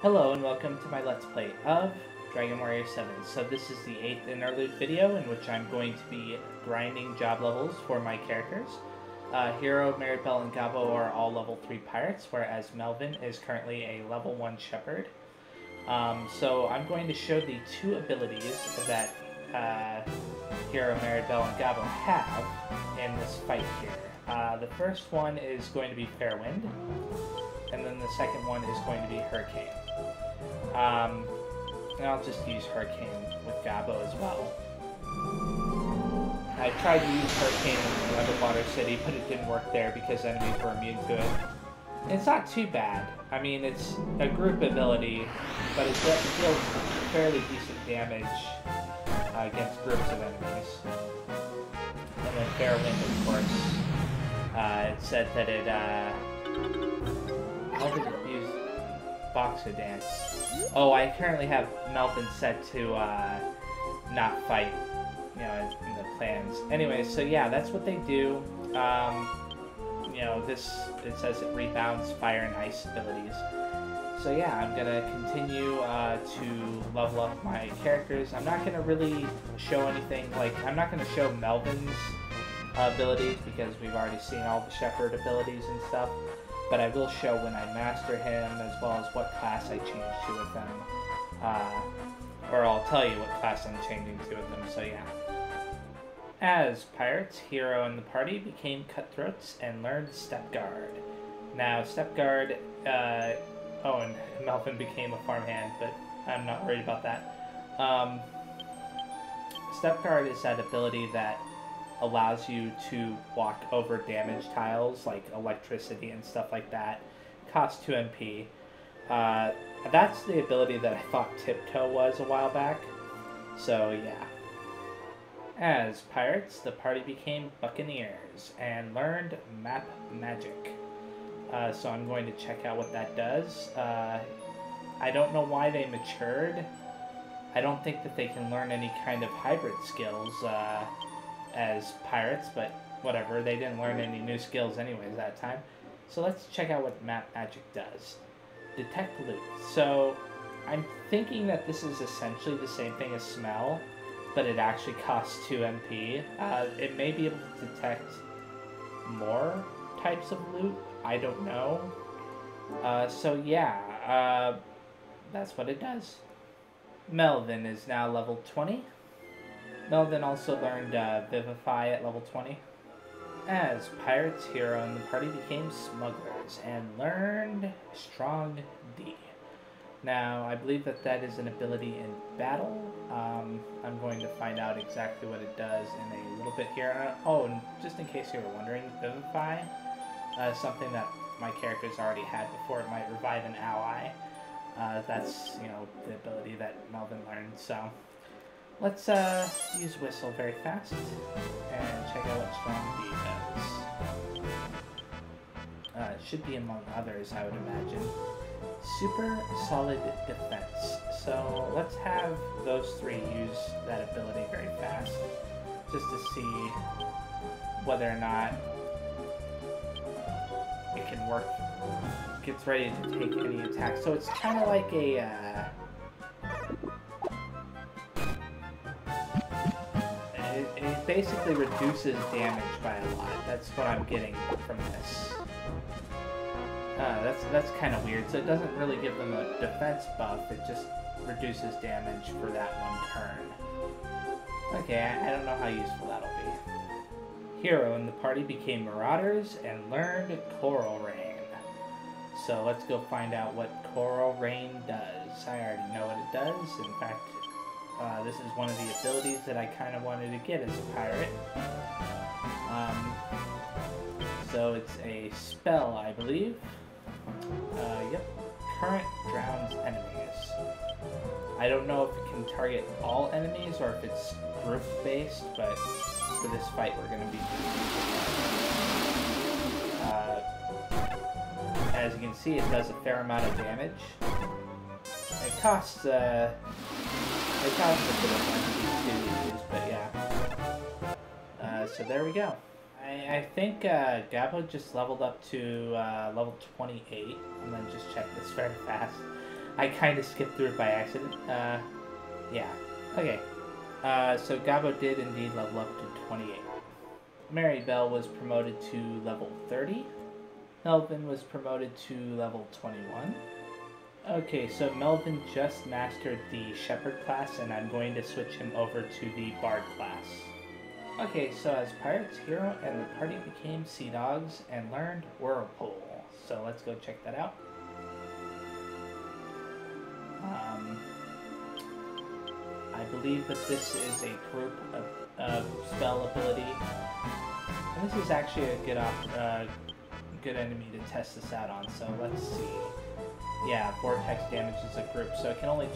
Hello and welcome to my Let's Play of Dragon Warrior 7. So this is the 8th interlude video in which I'm going to be grinding job levels for my characters. Hero, Maribel, and Gabo are all level 3 pirates, whereas Melvin is currently a level 1 shepherd. So I'm going to show the two abilities that Hero, Maribel, and Gabo have in this fight here. The first one is going to be Fair Wind, and then the second one is going to be Hurricane. And I'll just use Hurricane with Gabo as well. I tried to use Hurricane in Underwater City, but it didn't work there because enemies were immune to it. It's not too bad. I mean, it's a group ability, but it deals fairly decent damage against groups of enemies. And then Fair Wind, of course, it said that it, how did it use Boxer Dance? Oh, I currently have Melvin set to not fight, you know, in the plans. Anyway, so yeah, that's what they do. You know, it says it rebounds fire and ice abilities. So yeah, I'm gonna continue to level up my characters. I'm not gonna really show anything, like, I'm not gonna show Melvin's abilities because we've already seen all the Shepherd abilities and stuff. But I will show when I master him, as well as what class I change to with them. Or I'll tell you what class I'm changing to with them, so yeah. As pirates, Hero and the party became cutthroats and learned Step Guard. Now, Step Guard, oh, and Melvin became a farmhand, but I'm not worried about that. Step Guard is that ability that allows you to walk over damage tiles like electricity and stuff like that. Costs 2 MP. That's the ability that I thought Tiptoe was a while back. So yeah. As pirates, the party became buccaneers and learned map magic. So I'm going to check out what that does. I don't know why they matured. I don't think that they can learn any kind of hybrid skills as pirates, but whatever, they didn't learn any new skills anyways that time. So let's check out what map magic does. Detect loot. So I'm thinking that this is essentially the same thing as smell, but it actually costs 2 MP. It may be able to detect more types of loot, I don't know. So yeah, that's what it does. Melvin is now level 20. Melvin also learned Vivify at level 20. As pirates, Hero and the party became smugglers and learned Strong D. Now, I believe that that is an ability in battle. I'm going to find out exactly what it does in a little bit here. Oh, and just in case you were wondering, Vivify is something that my characters already had before. It might revive an ally. That's, you know, the ability that Melvin learned, so let's use Whistle very fast and check out what Strong D does. It should be among others, I would imagine. Super Solid Defense. So let's have those three use that ability very fast, just to see whether or not it can work. Gets ready to take any attack. So it's kind of like a it basically reduces damage by a lot. That's what I'm getting from this. That's kind of weird. So it doesn't really give them a defense buff. It just reduces damage for that one turn. Okay, I don't know how useful that'll be. Hero and the party became marauders and learned Coral Rain. So let's go find out what Coral Rain does. I already know what it does. In fact, this is one of the abilities that I kind of wanted to get as a pirate. So it's a spell, I believe. Yep. Current drowns enemies. I don't know if it can target all enemies or if it's group-based, but for this fight we're going to be as you can see, it does a fair amount of damage. It costs a bit of money to use, but yeah. So there we go. I think Gabo just leveled up to level 28. And then just check this very fast. I kind of skipped through it by accident. Yeah. Okay. So Gabo did indeed level up to 28. Maribel was promoted to level 30. Melvin was promoted to level 21. Okay, so Melvin just mastered the Shepherd class, and I'm going to switch him over to the Bard class. Okay, so as Pirate's hero and the party became Sea Dogs and learned Whirlpool. So let's go check that out. I believe that this is a group of spell ability. And this is actually a good enemy to test this out on, so let's see. Yeah, Vortex damages a group, so it can only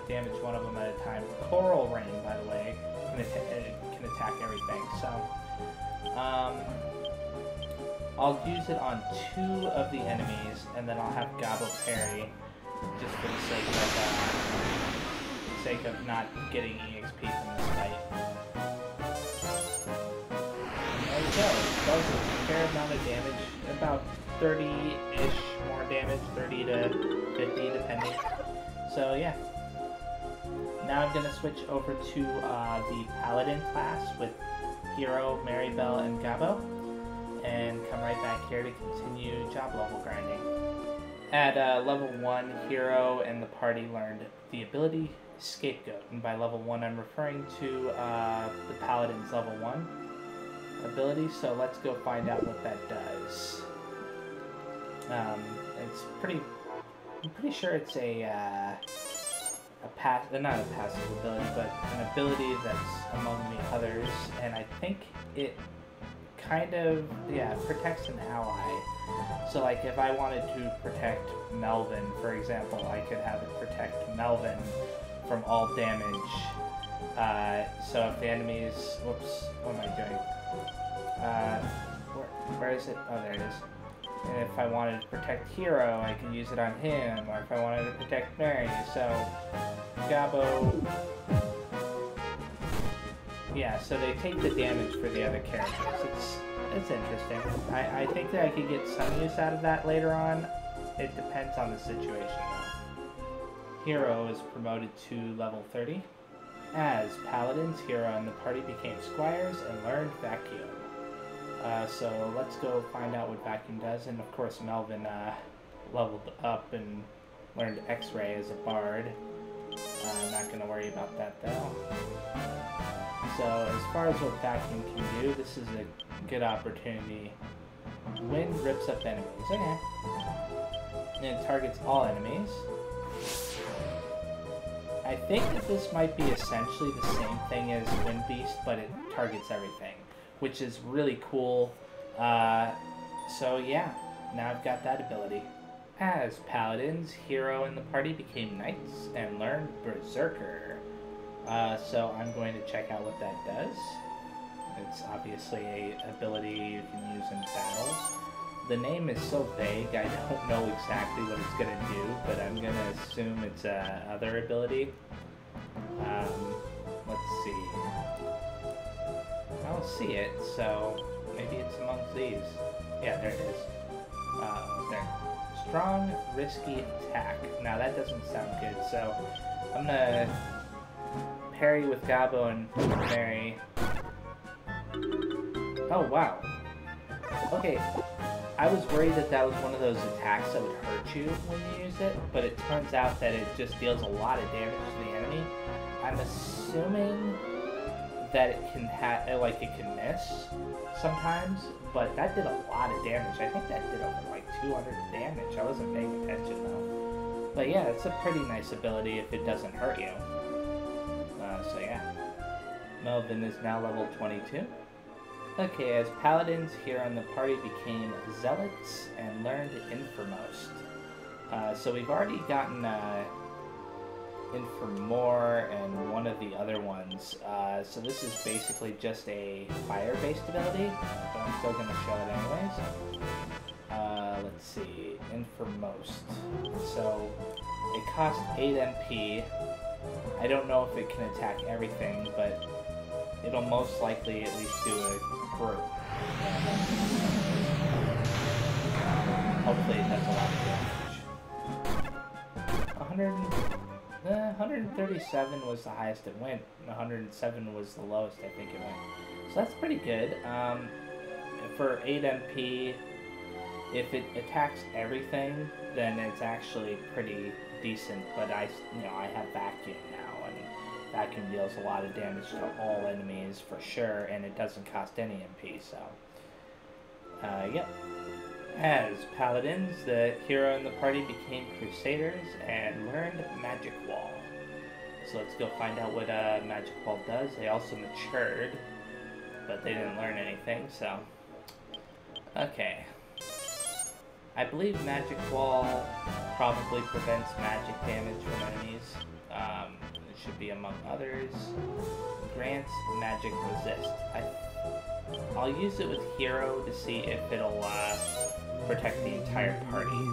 damage one of them at a time. Coral Rain, by the way, can attack everything, so... I'll use it on 2 of the enemies, and then I'll have Gabo parry, just for the sake of not getting EXP from this fight. There we go. That was a fair amount of damage, about 30-ish more damage, 30 to 50 depending. So yeah. Now I'm going to switch over to the Paladin class with Hero, Maribel, and Gabo, and come right back here to continue job level grinding. At level 1, Hero and the party learned the ability Scapegoat, and by level 1 I'm referring to the Paladin's level 1 ability, so let's go find out what that does. I'm pretty sure it's not a passive ability, but an ability that's among the others, and I think it kind of, protects an ally. So like if I wanted to protect Melvin, for example, I could have it protect Melvin from all damage. So if the enemies, whoops, what am I doing? Where is it? Oh, there it is. And if I wanted to protect Hero, I could use it on him, or if I wanted to protect Mary. So Gabo, yeah, so they take the damage for the other characters. It's interesting. I think that I could get some use out of that later on. It depends on the situation, though. Hero is promoted to level 30. As Paladins, Hero and the party became Squires and learned Vacuum. So let's go find out what Vacuum does. And of course, Melvin leveled up and learned X-Ray as a Bard. I'm not going to worry about that, though. So as far as what Vacuum can do, this is a good opportunity. Wind rips up enemies. Okay. And it targets all enemies. I think that this might be essentially the same thing as Wind Beast, but it targets everything, which is really cool. So yeah, now I've got that ability. As Paladins, Hero and the party became Knights and learned Berserker. So I'm going to check out what that does. It's obviously a ability you can use in battle. The name is so vague, I don't know exactly what it's going to do, but I'm going to assume it's other ability. Let's see. I don't see it, so maybe it's amongst these. Yeah, there it is. There. Strong, risky attack. Now that doesn't sound good, so I'm going to parry with Gabo and Mary. Oh, wow. Okay. I was worried that that was one of those attacks that would hurt you when you use it, but it turns out that it just deals a lot of damage to the enemy. I'm assuming that it can it can miss sometimes, but that did a lot of damage. I think that did over like 200 damage. I wasn't paying attention though. But yeah, it's a pretty nice ability if it doesn't hurt you. So yeah. Melvin is now level 22. Okay, as Paladins, Hero and the party became Zealots and learned Infirmost. So we've already gotten Infirmore and one of the other ones. So this is basically just a fire-based ability, but I'm still going to show it anyways. Let's see, Infirmost. So it costs 8 MP. I don't know if it can attack everything, but it'll most likely at least do a group. Hopefully it does a lot of damage. 137 was the highest it went, and 107 was the lowest I think it went. So that's pretty good. For 8 MP, if it attacks everything, then it's actually pretty decent. But I have Vacuum now, and Vacuum deals a lot of damage to all enemies for sure, and it doesn't cost any MP. So, yep. As paladins, the hero in the party became crusaders and learned Magic Wall. So let's go find out what Magic Wall does. They also matured, but they didn't learn anything, so... Okay. I believe Magic Wall probably prevents magic damage from enemies. It should be among others. Grants magic resist. I'll use it with Hero to see if it'll protect the entire party.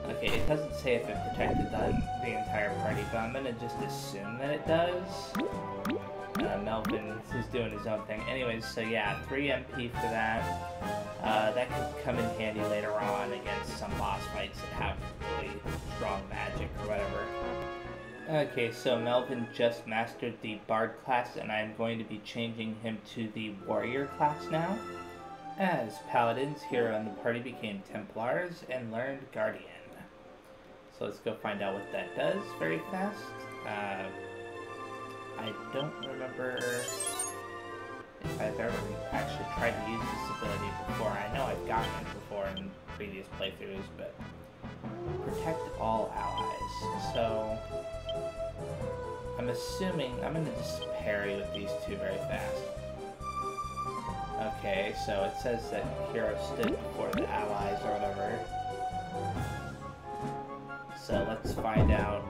Okay, it doesn't say if it protected the entire party, but I'm gonna just assume that it does. Melvin is doing his own thing. Anyways, so yeah, 3 MP for that. That could come in handy later on against some boss fights that have really strong magic or whatever. Okay, so Melvin just mastered the Bard class, and I'm going to be changing him to the Warrior class now. As Paladins, hero in the party became Templars and learned Guardian. So let's go find out what that does very fast. I don't remember if I've ever actually tried to use this ability before. I know I've gotten it before in previous playthroughs, but protect all allies. So I'm assuming I'm going to just parry with these two very fast. Okay, so it says that hero stood before the allies or whatever. So let's find out.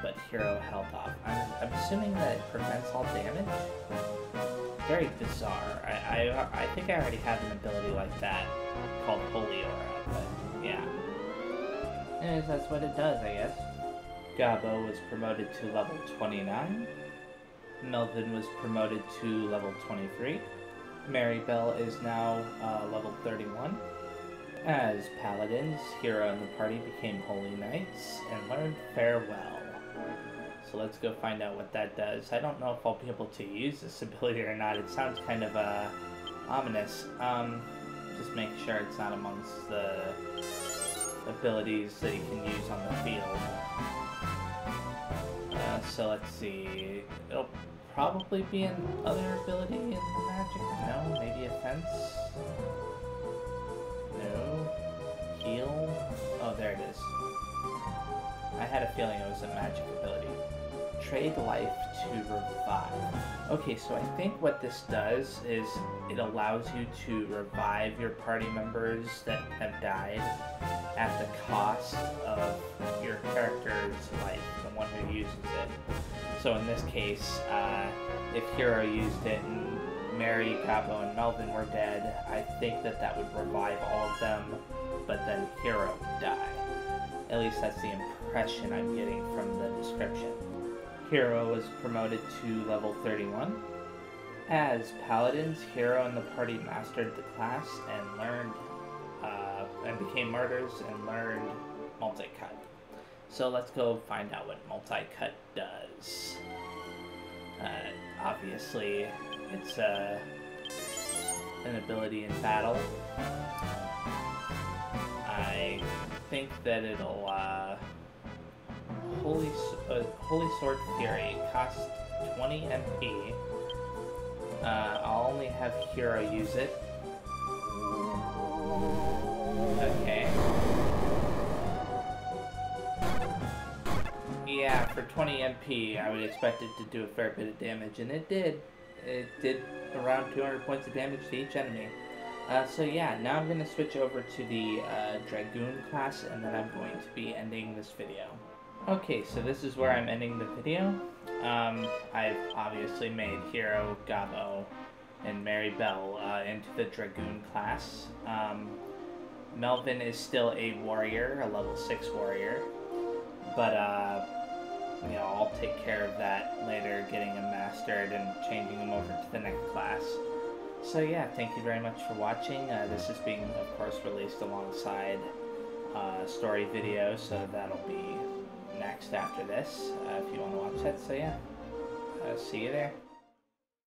But hero held off. I'm assuming that it prevents all damage? Very bizarre. I think I already have an ability like that called Holy Aura, but yeah. Anyways, that's what it does, I guess. Gabo was promoted to level 29. Melvin was promoted to level 23. Maribel is now level 31. As paladins, hero and the party became holy knights and learned farewell. So let's go find out what that does. I don't know if I'll be able to use this ability or not. It sounds kind of ominous. Just make sure it's not amongst the abilities that you can use on the field. So let's see. It'll probably be another ability in the magic. No, maybe a fence. No. Heal. Oh, there it is. I had a feeling it was a magic ability. Trade life to revive. Okay, so I think what this does is it allows you to revive your party members that have died at the cost of your character's life, the one who uses it. So in this case, if Hero used it and Mary, Gabo, and Melvin were dead, I think that would revive all of them, but then Hero would die. At least that's the impression I'm getting from the description. Hero was promoted to level 31. As paladins, Hero and the party mastered the class and learned and became martyrs and learned multi-cut. So let's go find out what multi-cut does. Obviously, it's an ability in battle. I think that it'll Holy Sword Fury costs 20 MP. I'll only have Hero use it. Okay. Yeah, for 20 MP, I would expect it to do a fair bit of damage, and it did. It did around 200 points of damage to each enemy. So yeah, now I'm going to switch over to the Dragoon class, and then I'm going to be ending this video. Okay, so this is where I'm ending the video. I've obviously made Hero, Gabo, and Maribel into the Dragoon class. Melvin is still a warrior, a level 6 warrior, but you know, I'll take care of that later, getting him mastered and changing him over to the next class. So yeah, thank you very much for watching. This is being, of course, released alongside story video, so that'll be next after this if you want to watch it. So yeah, see you there.